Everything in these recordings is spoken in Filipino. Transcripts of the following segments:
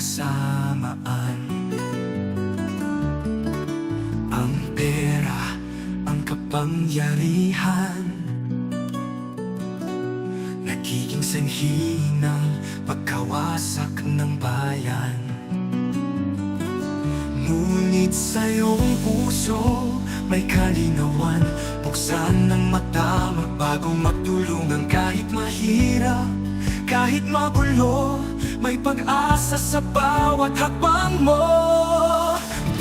kasamaan. Ang pera, ang kapangyarihan, nagiging sanhi ng pagkawasak ng bayan. Ngunit sa iyong puso may kalinawan. Buksan ng mata, magbago, magtulungan. Kahit mahirap, kahit magulo, may pag-asa sa bawat hakbang mo.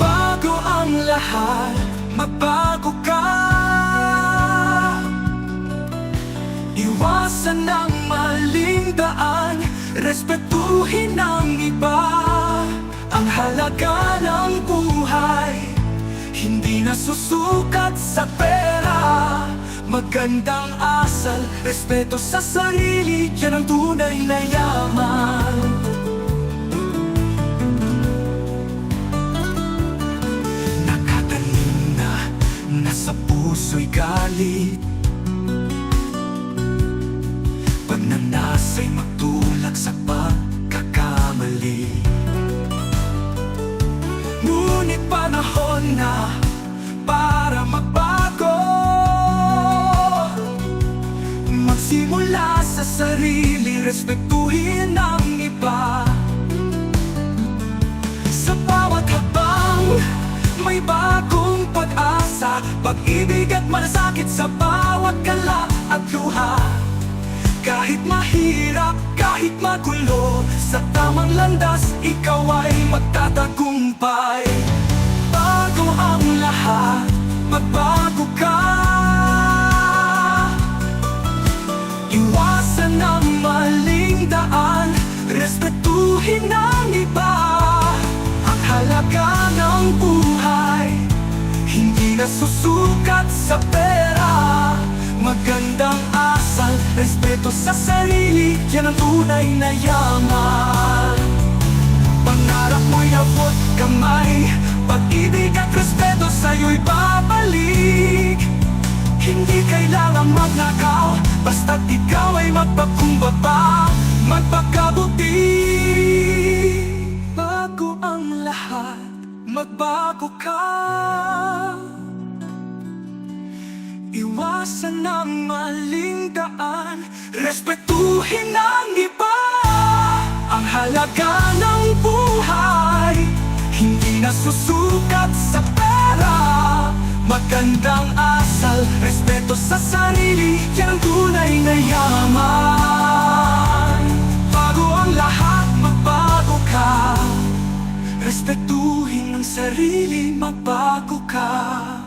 Bago ang lahat, magbago ka. Iwasan ang maling daan, respetuhin ang iba. Ang halaga ng buhay, hindi nasusukat sa pera. Magandang asal, respeto sa sarili, yan ang tunay na yaman. Nakatanim na nasa puso'y galit, pagnanasa'y magtulak sa pagkakamali. Ngunit panahon na para magbago, magsimula sa sarili, respetuhin ang iba. Sa bawat hakbang, may bagong pag-asa, pag-ibig at malasakit sa bawat gala at luha. Kahit mahirap, kahit magulo, sa tamang landas, ikaw ay magtatagumpay. Bago ang lahat, magbago ka. Iwasan ang maling daan, respetuhin ang iba. Ang halaga ng buhay, hindi nasusukat sa pera. Magandang asal, respeto sa sarili, yan ang tunay na yaman. Pangarap mo'y abot kamay, pag-ibig at respeto sa'yo'y babalik. Hindi kailangang magnakaw, basta't ikaw ay magpakumbaba, magpakabuti. Bago ang lahat, magbago ka. Iwasan ang maling daan, respetuhin ang iba. Ang halaga ng buhay, hindi nasusukat sa pera. Magandang asal, respeto sa sarili, yan ang tunay na yaman. Bago ang lahat, magbago ka. Respetuhin ang sarili, magbago ka.